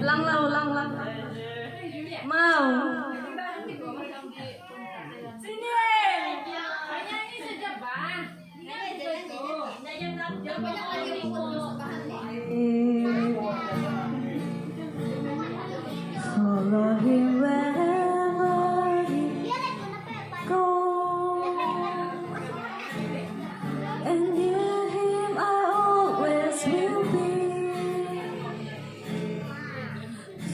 Ulang lah. Mau. Sini. Hanya ini saja, Bang. Follow him wherever he goes, and near him I always will be.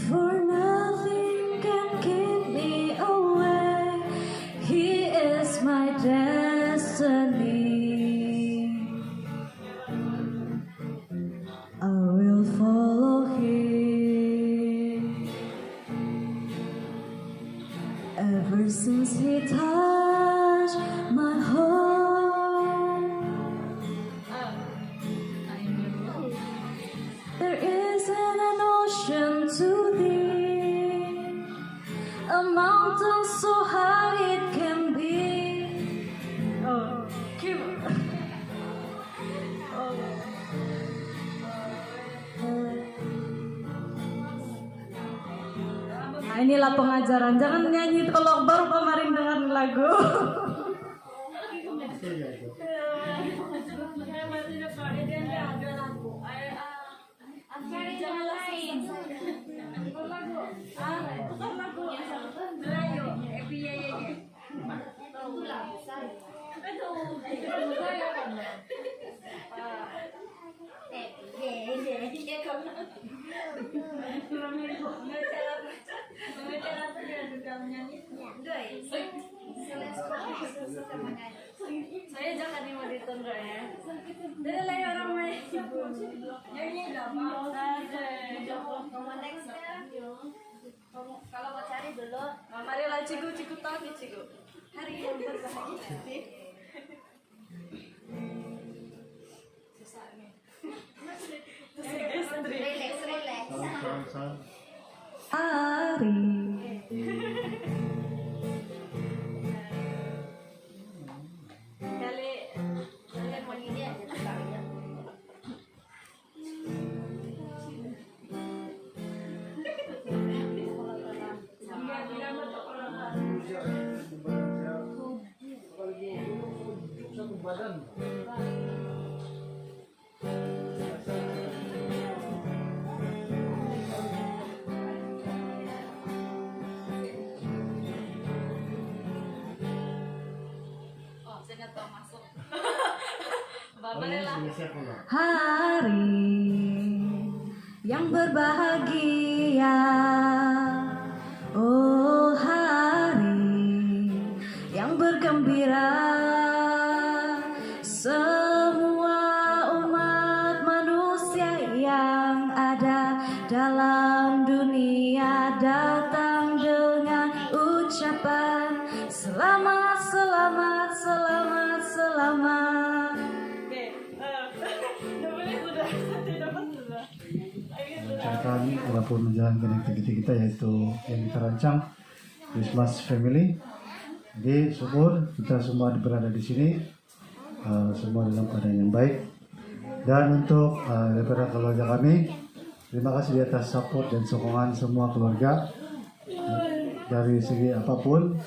For nothing can keep me away. He is my destiny. I will follow him. Ever since he touched my heart, there isn't an ocean too deep, a mountain so high it can be. Nah, inilah pengajaran. Jangan nyanyi kalau baru kemarin dengar lagu. Saya jangan dimoditon ya. Dari lain orang main. Nyanyi enggak mau. Kalau mau cari dulu, mari lah ciku tadi ciku. Hari yang berbahagia. Susah nih. Relax. Ari. Hari yang berbahagia, oh hari yang bergembira, semua umat manusia yang ada dalam dunia datang dengan ucapan selamat, selamat, selamat, selamat. Kami walaupun menjalankan aktivitas kita yaitu yang kita rancang Christmas Family. Jadi syukur kita semua berada di sini, semua dalam keadaan yang baik. Dan untuk daripada keluarga kami, terima kasih di atas support dan sokongan semua keluarga dari segi apapun.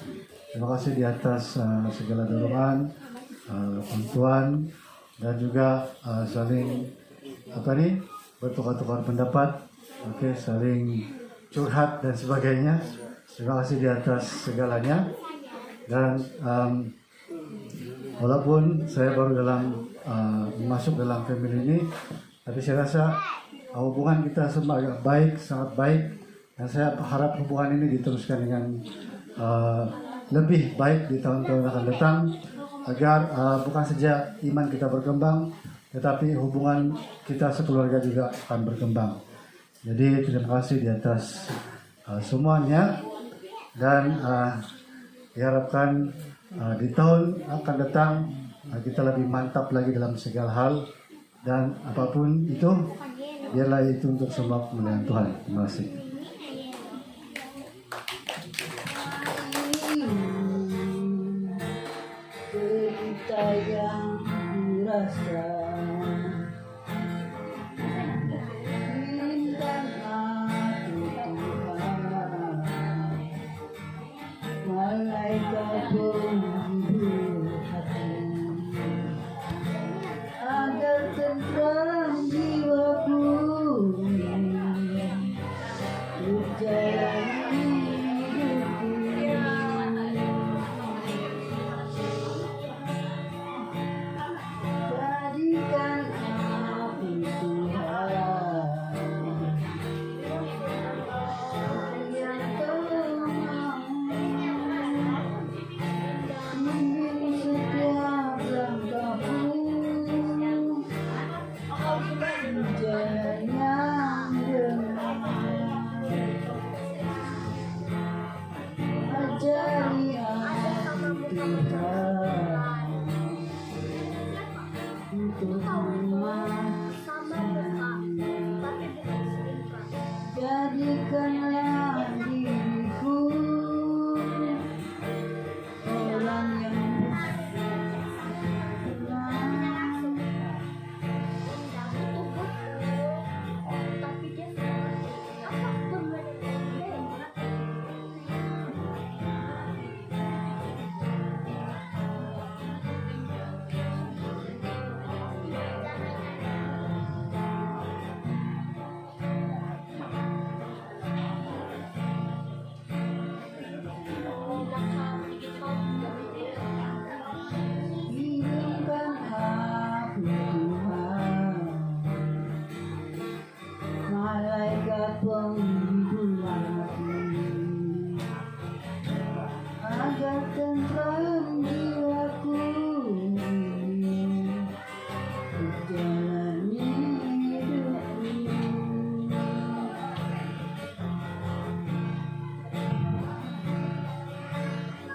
Terima kasih di atas segala dorongan, bantuan dan juga saling bertukar-tukar pendapat, saling curhat dan sebagainya. Terima kasih di atas segalanya. Dan walaupun saya baru masuk dalam family ini, tapi saya rasa hubungan kita semua agak baik, sangat baik. Dan saya harap hubungan ini diteruskan dengan lebih baik di tahun-tahun akan datang, agar bukan saja iman kita berkembang, tetapi hubungan kita sekeluarga juga akan berkembang. Jadi terima kasih di atas semuanya, dan diharapkan di tahun akan datang kita lebih mantap lagi dalam segala hal, dan apapun itu biarlah itu untuk semua kemuliaan Tuhan. Terima kasih. Cerita yang dirasa indah hati penghibur agar tentram jiwaku menjalani hidup ini.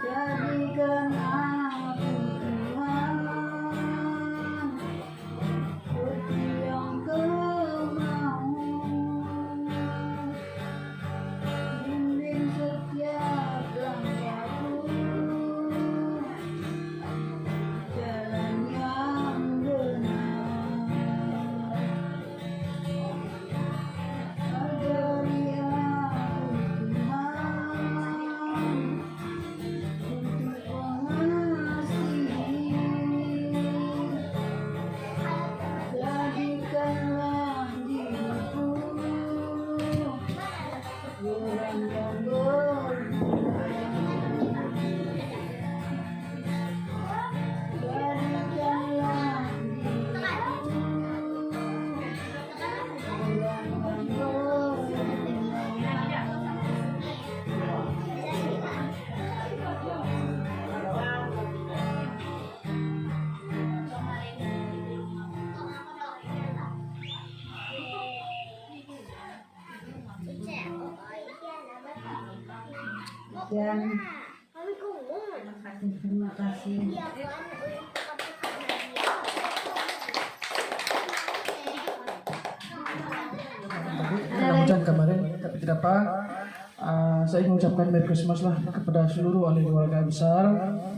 Jadikan aku Tuhan seperti yang Kau mau. Bimbing setiap langkahku jalan yang benar. Ajari aku Tuhan untuk mengasihi. Jadikanlah diriku orang yang berguna. Jadikanlah diriku orang yang dan terima kasih. Hujan kemarin, tapi tidak apa. Saya ingin mengucapkan Merry Christmas lah kepada seluruh ahli keluarga besar,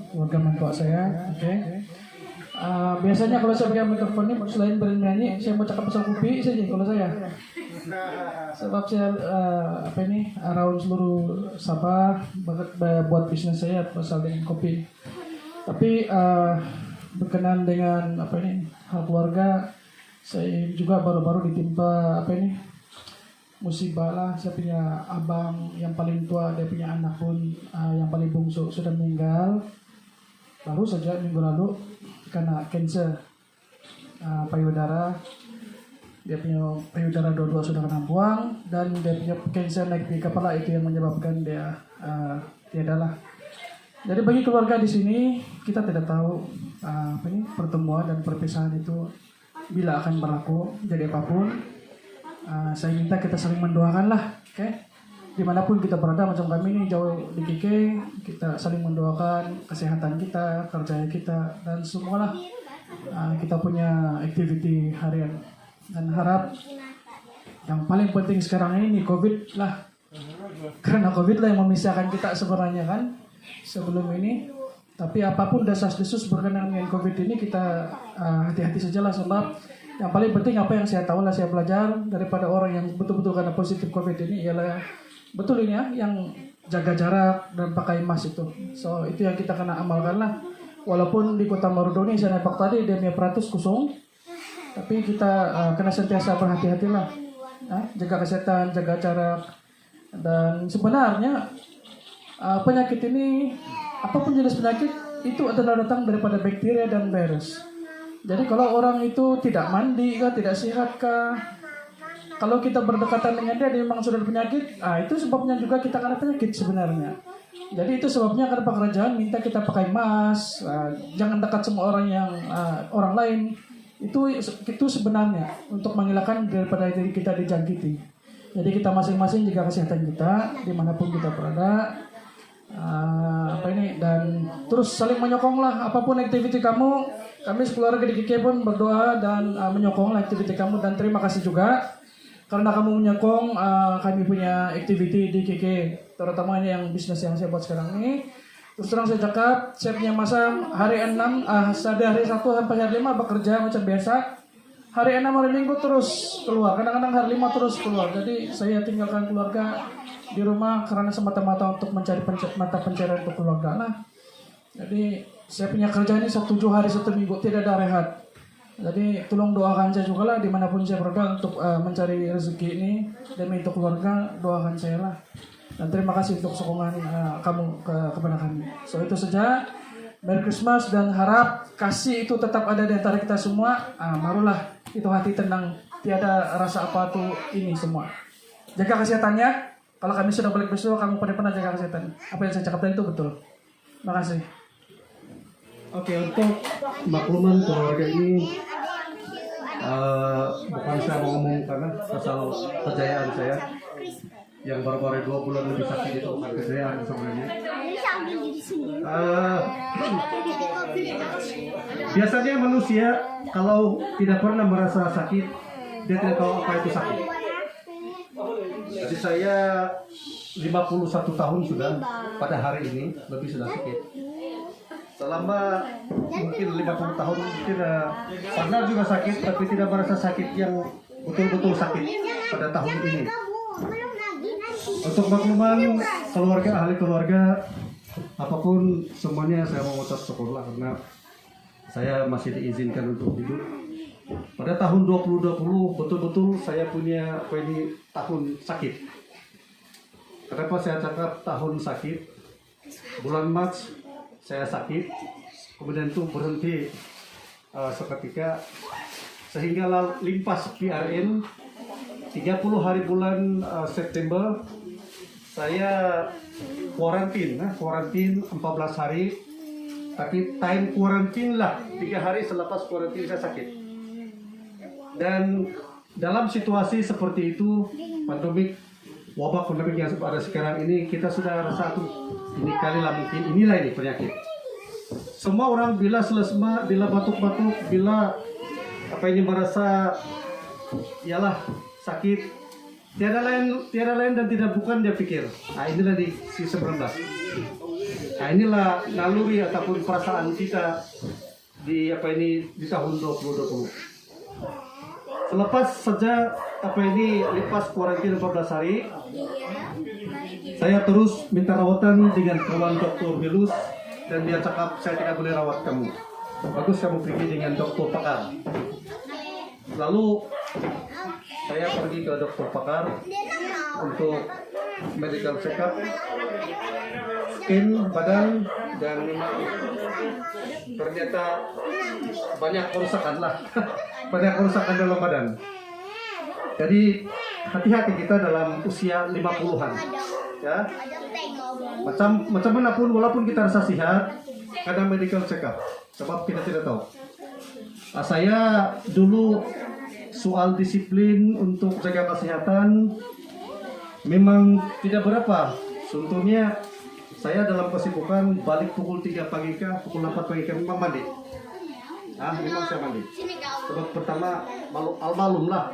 keluarga mentua saya. Oke. Biasanya kalau saya pegang mikrofon ini selain bernyanyi, saya mau cakap pasal kopi saja kalau saya. Sebab saya around seluruh Sabah buat bisnis saya pasal dengan kopi. Tapi berkenan dengan hal keluarga, saya juga baru-baru ditimpa musibah lah. Saya punya abang yang paling tua, dia punya anak pun yang paling bungsu sudah meninggal baru saja minggu lalu karena kanker payudara. Dia punya payudara dua-dua sudah kena buang dan dia punya kanker naik di kepala, itu yang menyebabkan dia tiadalah. Jadi bagi keluarga di sini kita tidak tahu pertemuan dan perpisahan itu bila akan berlaku. Jadi apapun, saya minta kita saling mendoakan lah, oke? Dimanapun kita berada, macam kami ini jauh di KK, kita saling mendoakan kesehatan kita, kerja kita, dan semualah kita punya aktiviti harian. Dan harap yang paling penting sekarang ini COVID lah, karena COVID lah yang memisahkan kita sebenarnya kan sebelum ini. Tapi apapun desas-desus berkenaan dengan COVID ini kita hati-hati sajalah, sebab yang paling penting apa yang saya tahu lah, saya belajar daripada orang yang betul-betul karena positif COVID ini ialah betul ini ya, yang jaga jarak dan pakai mask itu. So itu yang kita kena amalkan lah. Walaupun di kota Marudoni saya nampak tadi dia punya 100 kosong, tapi kita kena sentiasa berhati-hatilah, jaga kesehatan, jaga jarak. Dan sebenarnya penyakit ini, apapun jenis penyakit itu adalah datang daripada bakteria dan virus. Jadi kalau orang itu tidak mandi kah, tidak sehat kah, kalau kita berdekatan dengan dia memang sudah ada penyakit, itu sebabnya juga kita kena penyakit sebenarnya. Jadi itu sebabnya kenapa kerajaan minta kita pakai mask, jangan dekat sama orang yang orang lain. Itu sebenarnya untuk menghilangkan daripada diri kita dijangkiti. Jadi kita masing-masing jaga kesehatan kita dimanapun kita berada. Dan terus saling menyokonglah apapun aktiviti kamu. Kami sekeluarga di KK pun berdoa dan menyokonglah aktiviti kamu, dan terima kasih juga karena kamu menyokong kami punya aktiviti di KK, terutama ini yang bisnis yang saya buat sekarang ini. Terus terang saya cakap, saya punya masa hari 6, dari hari 1 sampai hari 5 bekerja macam biasa. Hari 6 hari Minggu terus keluar, kadang-kadang hari 5 terus keluar. Jadi saya tinggalkan keluarga di rumah karena semata-mata untuk mencari mata pencarian untuk keluarga lah. Jadi saya punya kerja ini 7 hari 1 minggu, tidak ada rehat. Jadi tolong doakan saya juga lah dimanapun saya berada untuk mencari rezeki ini demi untuk keluarga, doakan saya lah. Dan terima kasih untuk sokongan kamu kepada kami. So itu saja. Merry Christmas, dan harap kasih itu tetap ada di antara kita semua. Barulah itu hati tenang, tiada rasa apa tuh ini semua. Jaga kesehatannya. Kalau kami sudah balik besok, kamu pada jaga kesehatan. Apa yang saya cakap tadi itu betul. Makasih. Oke, untuk makluman keluarga ini bukan saya mau ngomong karena asal kejayaan saya yang baru-baru 2 bulan lebih sakit itu bukan kejayaan sebenarnya. Biasanya manusia kalau tidak pernah merasa sakit, dia tidak tahu apa itu sakit. Jadi saya 51 tahun sudah pada hari ini lebih sudah sakit. Selama mungkin 50 tahun mungkin pernah juga sakit, tapi tidak merasa sakit yang betul-betul sakit pada tahun ini. Untuk makluman keluarga, ahli keluarga, apapun semuanya saya mau ucap syukurlah karena saya masih diizinkan untuk hidup. Pada tahun 2020 betul-betul saya punya ini tahun sakit. Kenapa saya cakap tahun sakit? Bulan Maret saya sakit, kemudian itu berhenti seketika sehingga limpas PRN 30 hari bulan September saya kuarantin 14 hari, tapi time kuarantin lah 3 hari selepas kuarantin saya sakit. Dan dalam situasi seperti itu, wabah pandemik yang ada sekarang ini, kita sudah rasa tuh ini kali lah mungkin inilah ini penyakit. Semua orang bila selesma, bila batuk-batuk, bila apa ini merasa ialah sakit, tiada lain dan tidak bukan dia pikir. Nah inilah di C19. Nah inilah naluri ataupun perasaan kita di di tahun 2020. Selepas saja lepas kuarantin 14 hari, saya terus minta rawatan dengan kawan dokter Bilus dan dia cakap saya tidak boleh rawat kamu. Bagus kamu pergi dengan dokter pakar. Lalu saya pergi ke dokter pakar untuk medical check up, scan badan, dan memang ternyata banyak kerusakan lah. Banyak kerusakan dalam badan. Jadi hati-hati kita dalam usia 50-an. Ya. Macam mana pun walaupun kita rasa sehat, kadang medical check up sebab kita tidak tahu. Saya dulu soal disiplin untuk jaga kesehatan memang tidak berapa. Contohnya saya dalam kesibukan balik pukul 3 pagi kah, pukul 4 pagi kah memang mandi. Memang saya mandi. Sebab pertama malum lah,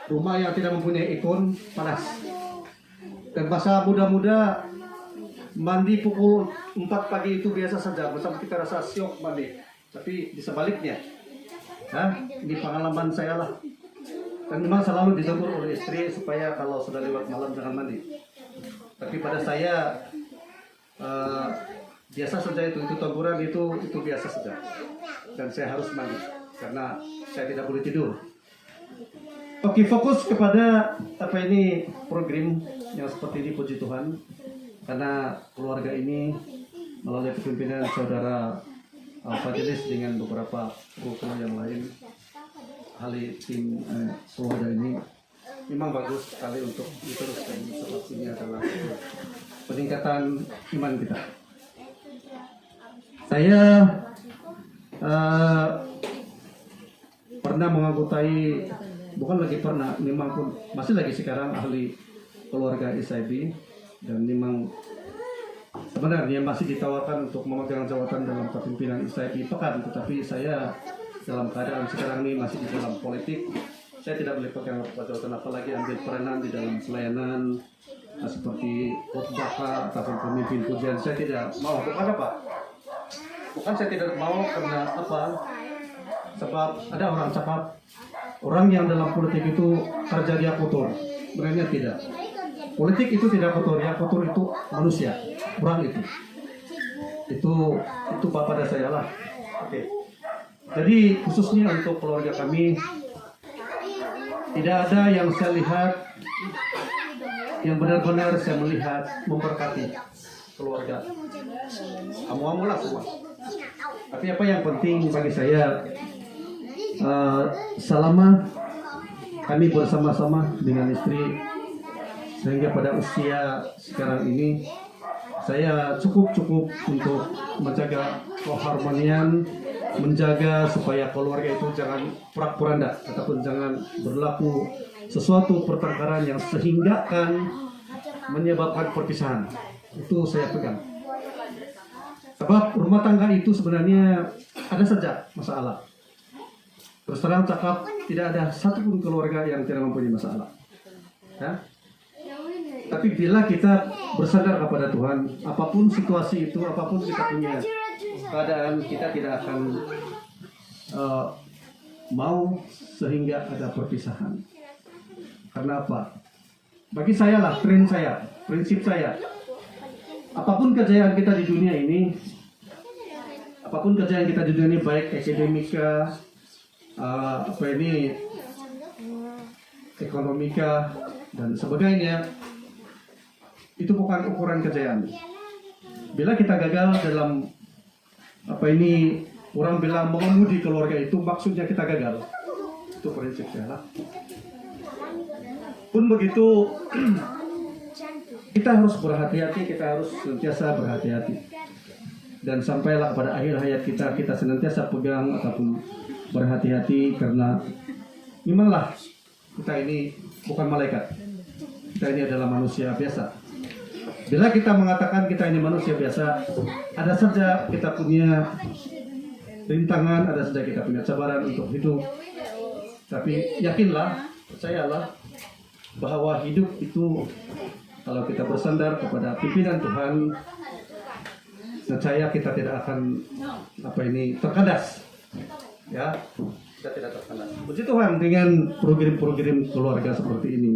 rumah yang tidak mempunyai ikon panas. Dan masa muda-muda mandi pukul 4 pagi itu biasa saja, macam kita rasa syok mandi. Tapi di sebaliknya, ini pengalaman saya lah. Dan memang selalu ditegur oleh istri supaya kalau sudah lewat malam jangan mandi. Tapi pada saya biasa saja itu teguran itu biasa saja. Dan saya harus mandi karena saya tidak boleh tidur. Oke, fokus kepada program yang seperti ini, puji Tuhan, karena keluarga ini melalui kepimpinan saudara Fadilis dengan beberapa kru yang lain, ahli tim keluarga ini memang bagus sekali untuk diteruskan. Sebab ini adalah peningkatan iman kita. Saya pernah menganggotai, bukan lagi pernah, memang pun masih lagi sekarang ahli keluarga SIB, dan memang sebenarnya masih ditawarkan untuk memegang jabatan dalam kepimpinan SIB Pekan, tetapi saya dalam keadaan sekarang ini masih di dalam politik. Saya tidak boleh pegang jabatan, apalagi ambil peranan di dalam pelayanan seperti khotbah ataupun pemimpin pujian. Saya tidak mau. Bukan apa? Bukan saya tidak mau karena apa? Sebab ada orang cakap orang yang dalam politik itu kerja dia kotor. Sebenarnya tidak. Politik itu tidak kotor, yang kotor itu manusia, orang itu. Itu bapak dan saya lah. Oke. Jadi khususnya untuk keluarga kami, tidak ada yang saya lihat yang benar-benar saya melihat memberkati keluarga. Amu-amu lah semua. Tapi apa yang penting bagi saya, selama kami bersama-sama dengan istri sehingga pada usia sekarang ini saya cukup untuk menjaga keharmonian, menjaga supaya keluarga itu jangan porak-poranda ataupun jangan berlaku sesuatu pertengkaran yang sehingga akan menyebabkan perpisahan. Itu saya pegang. Sebab rumah tangga itu sebenarnya ada saja masalah. Terus terang cakap, tidak ada satupun keluarga yang tidak mempunyai masalah. Ya? Tapi bila kita bersandar kepada Tuhan, apapun situasi itu, apapun kita punya keadaan, kita tidak akan mau sehingga ada perpisahan. Karena apa? Bagi saya lah, prinsip saya, apapun kejayaan kita di dunia ini, baik akademika, ekonomika dan sebagainya, itu bukan ukuran kejayaan. Bila kita gagal dalam orang bilang mengemudi keluarga itu, maksudnya kita gagal. Itu prinsip saya lah. Pun begitu, kita harus berhati-hati, kita harus senantiasa berhati-hati. Dan sampailah pada akhir hayat kita senantiasa pegang ataupun berhati-hati, karena memanglah kita ini bukan malaikat. Kita ini adalah manusia biasa. Bila kita mengatakan kita ini manusia biasa, ada saja kita punya rintangan, ada saja kita punya cabaran untuk hidup. Tapi yakinlah, percayalah bahwa hidup itu kalau kita bersandar kepada pimpinan Tuhan, percaya kita tidak akan terkandas. Ya, kita tidak terkandas. Puji Tuhan dengan program-program keluarga seperti ini.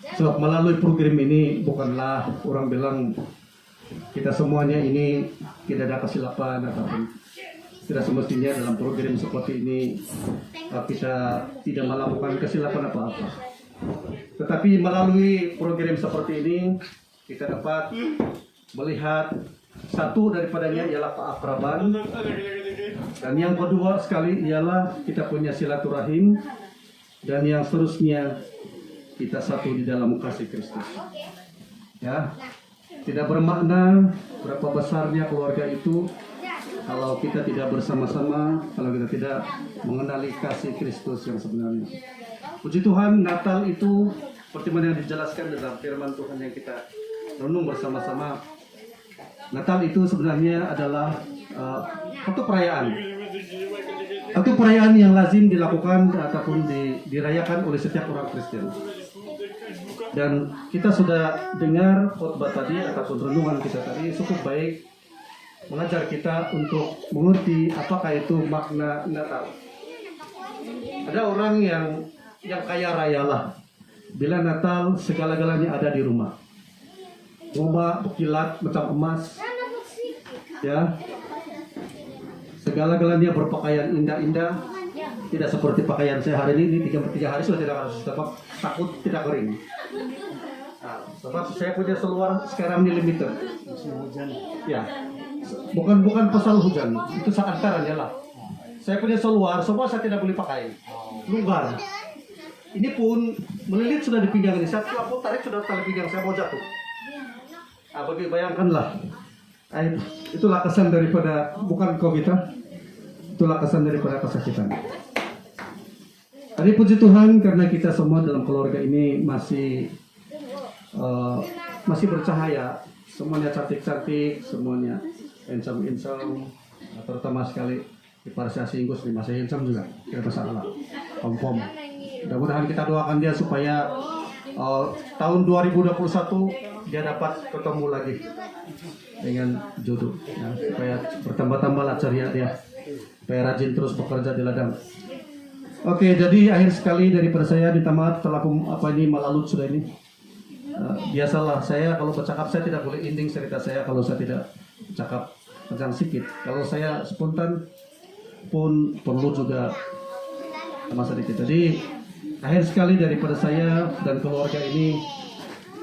Sebab melalui program ini bukanlah orang bilang kita semuanya ini tidak ada kesilapan ataupun tidak semestinya dalam program seperti ini kita tidak melakukan kesilapan apa-apa. Tetapi melalui program seperti ini kita dapat melihat satu daripadanya ialah keakraban, dan yang kedua sekali ialah kita punya silaturahim, dan yang seterusnya kita satu di dalam kasih Kristus. Ya, tidak bermakna berapa besarnya keluarga itu kalau kita tidak bersama-sama, kalau kita tidak mengenali kasih Kristus yang sebenarnya. Puji Tuhan, Natal itu seperti mana yang dijelaskan dalam firman Tuhan yang kita renung bersama-sama. Natal itu sebenarnya adalah satu perayaan yang lazim dilakukan ataupun dirayakan oleh setiap orang Kristen. Dan kita sudah dengar khotbah tadi ataupun renungan kita tadi cukup baik mengajar kita untuk mengerti apakah itu makna Natal. Ada orang yang kaya raya lah, bila Natal segala-galanya ada di rumah. Rumah berkilat macam emas, ya. Segala-galanya berpakaian indah-indah, tidak seperti pakaian saya hari ini 3 hari sudah tidak harus takut tidak kering. Nah, sebab saya punya seluar sekarang ini limited. Ya, bukan pasal hujan, itu seantarannya lah. Saya punya seluar, semua saya tidak boleh pakai, longgar. Ini pun melilit sudah di pinggang ini. Satu aku tarik sudah tali pinggang saya mau jatuh. Nah, bayangkanlah. Itulah kesan daripada bukan COVID, itulah kesan daripada kesakitan. Tadi puji Tuhan karena kita semua dalam keluarga ini masih bercahaya, semuanya cantik-cantik, semuanya handsome, terutama sekali di Parsiasi Inggus ini masih handsome juga, tidak masalah, pom. Mudah-mudahan kita doakan dia supaya tahun 2021 dia dapat ketemu lagi dengan jodoh, ya, supaya bertambah-tambahlah ceria dia, supaya rajin terus bekerja di ladang. Oke, jadi akhir sekali daripada saya minta maaf telah melalut sudah ini. Biasalah saya kalau bercakap saya tidak boleh ending cerita saya kalau saya tidak cakap panjang sedikit. Kalau saya spontan pun perlu juga sama sedikit. Jadi akhir sekali daripada saya dan keluarga ini,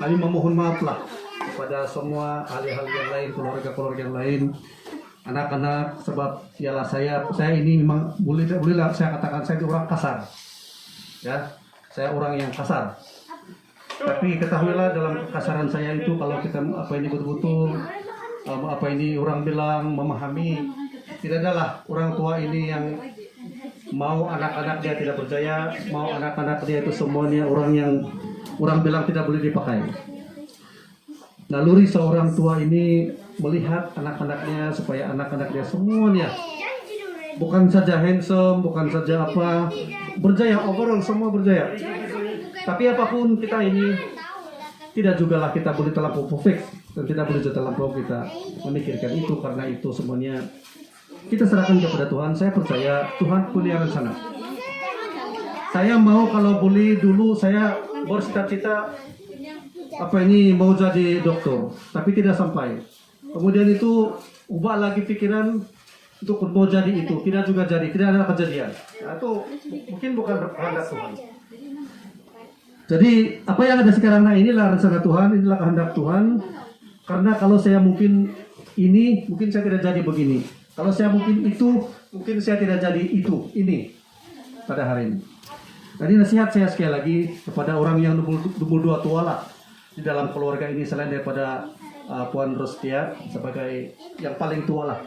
kami memohon maaf lah kepada semua ahli-ahli yang lain, keluarga-keluarga yang lain, anak-anak, sebab ialah saya ini memang bolehlah saya katakan saya itu orang kasar, ya, saya orang yang kasar. Tapi ketahuilah dalam kekasaran saya itu kalau kita apa ini betul-betul apa ini orang bilang memahami, tidak adalah orang tua ini yang mau anak-anak dia tidak berjaya, mau anak-anak dia itu semuanya orang yang orang bilang tidak boleh dipakai. Naluri seorang tua ini melihat anak-anaknya supaya anak-anak dia semuanya bukan saja handsome, bukan saja apa berjaya, overall semua berjaya. Tapi apapun kita ini tidak juga lah kita boleh terlampau perfect dan tidak boleh terlampau kita memikirkan itu, karena itu semuanya kita serahkan kepada Tuhan. Saya percaya Tuhan punya rencana. Saya mau kalau boleh dulu saya bercita-cita apa ini mau jadi dokter, tapi tidak sampai. Kemudian itu ubah lagi pikiran untuk mau jadi itu, tidak juga jadi, tidak ada kejadian. Nah, itu mungkin bukan kehendak Tuhan. Jadi apa yang ada sekarang, nah inilah rencana Tuhan, inilah kehendak Tuhan. Karena kalau saya mungkin ini, mungkin saya tidak jadi begini. Kalau saya mungkin itu, mungkin saya tidak jadi itu, ini pada hari ini. Jadi nasihat saya sekali lagi kepada orang yang 22 tua lah di dalam keluarga ini, selain daripada Puan Rostia sebagai yang paling tua lah.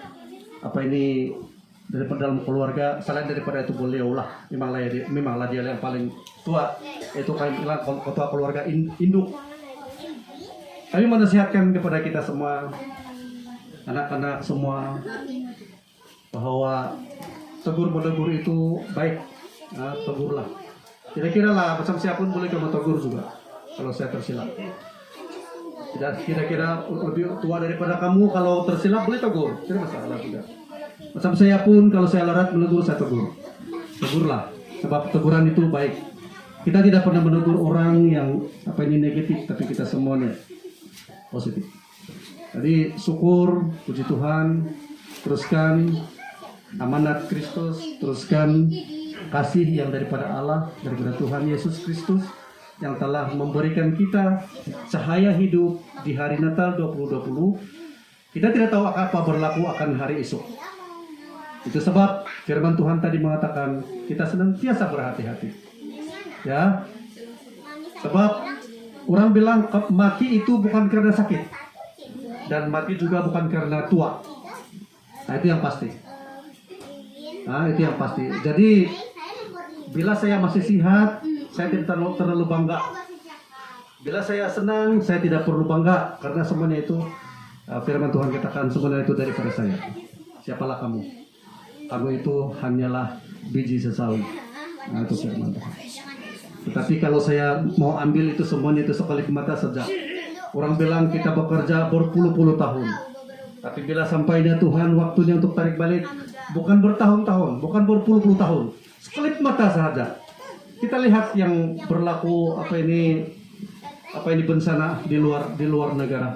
Apa ini daripada dalam keluarga, selain daripada itu beliau lah, memanglah dia yang paling tua, itu kan ketua keluarga induk. Kami menasihatkan kepada kita semua, anak-anak semua, bahwa tegur-menegur itu baik. Nah, tegurlah. Kira-kira lah macam siapapun boleh kamu tegur juga kalau saya tersilap. Tidak kira-kira lebih tua daripada kamu, kalau tersilap boleh tegur, tidak masalah juga. Macam saya pun kalau saya larat menegur, saya tegur. Tegurlah, sebab teguran itu baik. Kita tidak pernah menegur orang yang apa ini negatif, tapi kita semuanya positif. Jadi syukur, puji Tuhan, teruskan amanat Kristus, teruskan kasih yang daripada Allah, daripada Tuhan Yesus Kristus yang telah memberikan kita cahaya hidup di hari Natal 2020. Kita tidak tahu apa berlaku akan hari esok. Itu sebab firman Tuhan tadi mengatakan kita senantiasa berhati-hati. Ya. Sebab orang bilang mati itu bukan karena sakit. Dan mati juga bukan karena tua. Nah, itu yang pasti. Nah, itu yang pasti. Jadi bila saya masih sehat, saya tidak terlalu bangga. Bila saya senang, saya tidak perlu bangga, karena semuanya itu firman Tuhan katakan semuanya itu daripada saya. Siapalah kamu? Kamu itu hanyalah biji sesawi. Nah, itu firman Tuhan. Tetapi kalau saya mau ambil itu semuanya itu sekali mata saja. Orang bilang kita bekerja berpuluh-puluh tahun. Tapi bila sampainya Tuhan waktunya untuk tarik balik, bukan bertahun-tahun, bukan berpuluh-puluh tahun, sekelip mata saja. Kita lihat yang berlaku apa ini bencana di luar negara.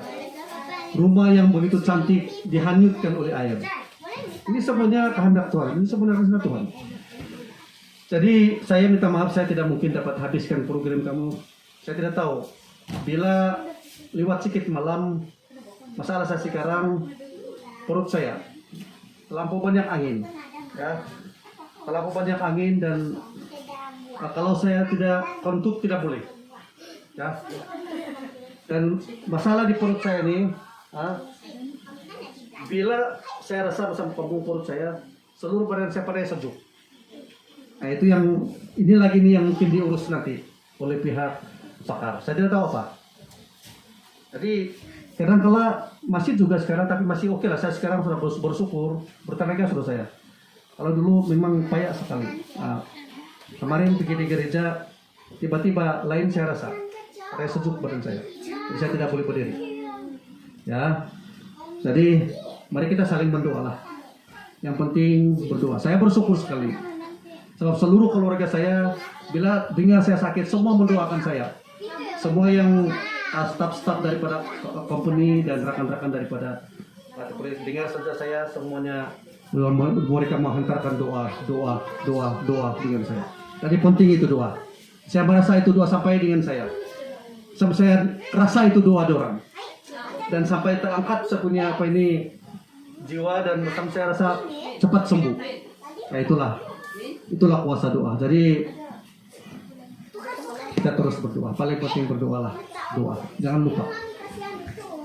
Rumah yang begitu cantik dihanyutkan oleh air. Ini semuanya kehendak Tuhan, ini sebenarnya kehendak Tuhan. Jadi saya minta maaf, saya tidak mungkin dapat habiskan program kamu. Saya tidak tahu bila lewat sedikit malam, masalah saya sekarang perut saya terlampau banyak angin, ya, terlampau banyak angin, dan kalau saya tidak kentut tidak boleh, ya. Dan masalah di perut saya ini, bila saya rasa bersama punggung perut saya, seluruh badan saya pada sejuk. Nah, itu yang ini lagi nih yang mungkin diurus nanti oleh pihak pakar. Saya tidak tahu apa. Jadi kadang-kala masih juga sekarang, tapi masih oke lah. Saya sekarang sudah bersyukur, bertenaga sudah saya. Kalau dulu memang payah sekali. Kemarin pergi di gereja, tiba-tiba lain saya rasa, saya sejuk badan saya. Jadi saya tidak boleh berdiri. Ya, jadi mari kita saling berdoa lah. Yang penting berdoa. Saya bersyukur sekali. Sebab seluruh keluarga saya, bila dengar saya sakit, semua mendoakan saya. Semua yang staf-staf daripada company dan rakan-rakan daripada dengar saja saya, semuanya mereka menghantarkan doa dengan saya. Jadi penting itu doa. Saya merasa itu doa sampai dengan saya. Sampai saya rasa itu doa orang. Dan sampai terangkat saya punya apa ini jiwa, dan sampai saya rasa cepat sembuh. Ya itulah kuasa doa. Jadi kita terus berdoa. Paling penting berdoalah, doa. Jangan lupa.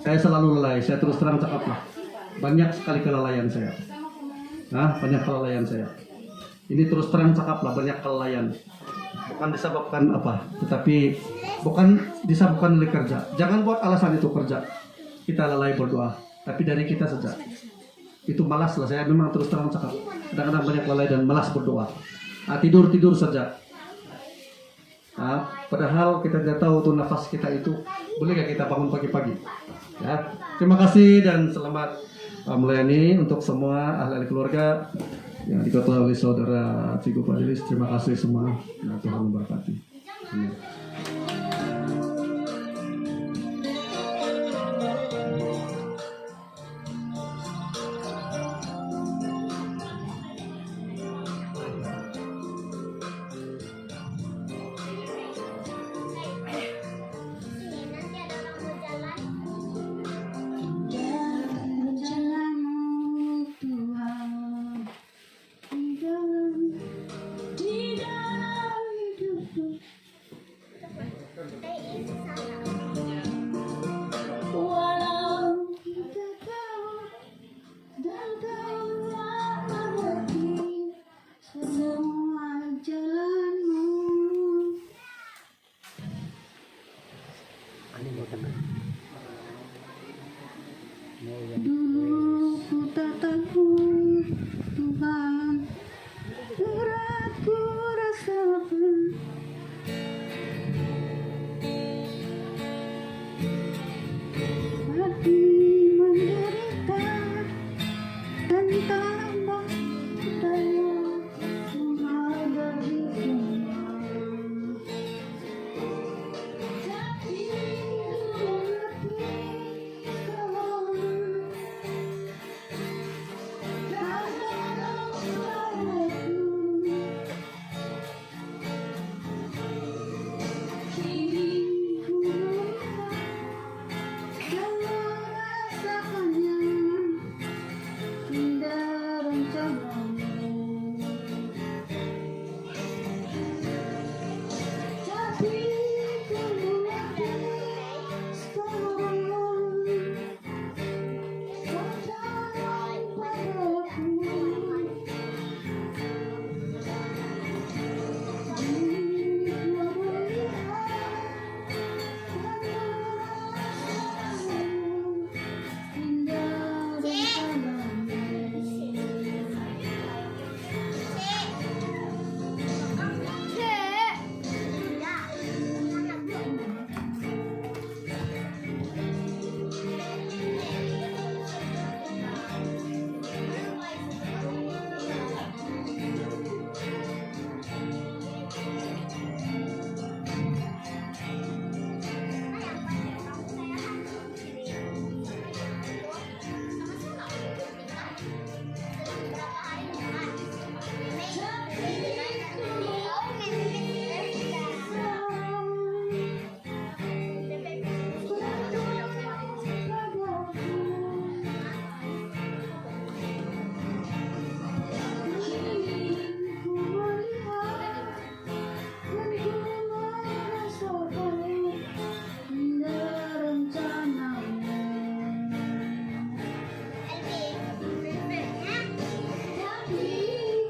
Saya selalu lalai, saya terus terang cakaplah. Banyak sekali kelalaian saya. Banyak kelalaian saya. Ini terus terang cakaplah, banyak kelalaian. Bukan disebabkan apa, tetapi bukan disebabkan oleh kerja. Jangan buat alasan itu kerja. Kita lalai berdoa, tapi dari kita saja. Itu malas lah, saya memang terus terang cakap. Kadang-kadang banyak lalai dan malas berdoa. Tidur saja. Padahal kita tidak tahu tuh nafas kita itu boleh gak kita bangun pagi-pagi. Ya, terima kasih dan selamat melayani untuk semua ahli keluarga yang diketuai oleh saudara Cigo Fadilis. Terima kasih semua. Nah, Tuhan memberkati. Amin. Dulu ku tak tahu Tuhan, berat ku rasakan. Hati menderita dan tambah daya menghadapi semua. Tapi ku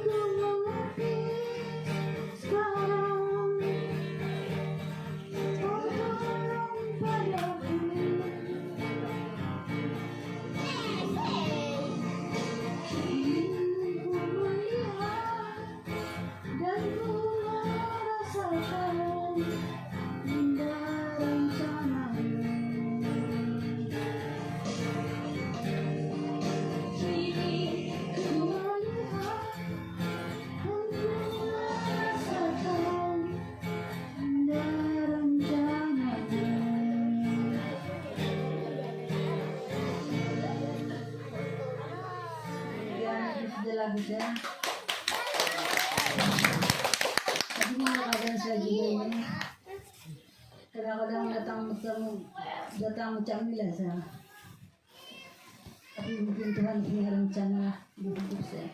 mengerti sekarang. Lagu saya, tapi kadang saya juga ini kadang-kadang datang macam ni lah saya. Tapi mungkin Tuhan punya rencana di hidup saya.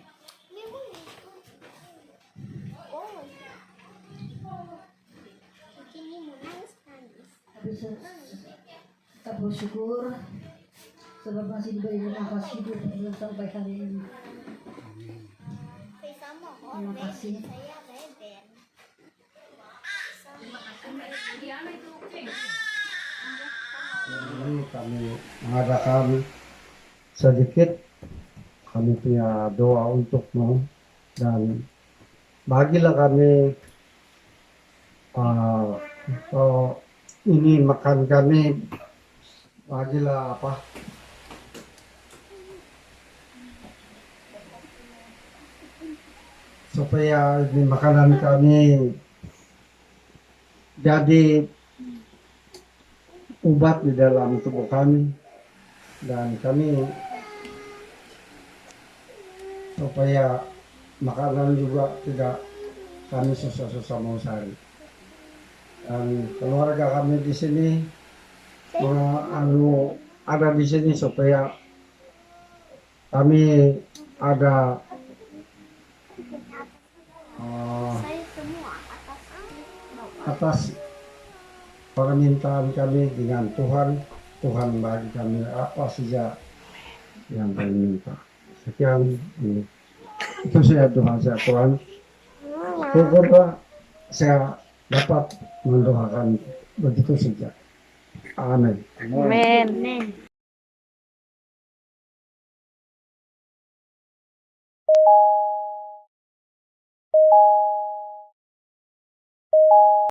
bisa tetap bersyukur sebab masih diberi nafas hidup sampai hari ini. Terima kasih. Ini kami mengadakan sedikit kami punya doa untukmu dan bagilah kami ini makan kami bagilah apa supaya ini makanan kami jadi obat di dalam tubuh kami dan kami supaya makanan juga tidak kami susah-susah mau cari dan keluarga kami di sini ada di sini supaya kami ada atas permintaan kami dengan Tuhan bagi kami apa saja yang kami minta. Sekian itu saya doa saya Tuhan. Syukurlah saya dapat mendoakan begitu saja. Amin. Amin.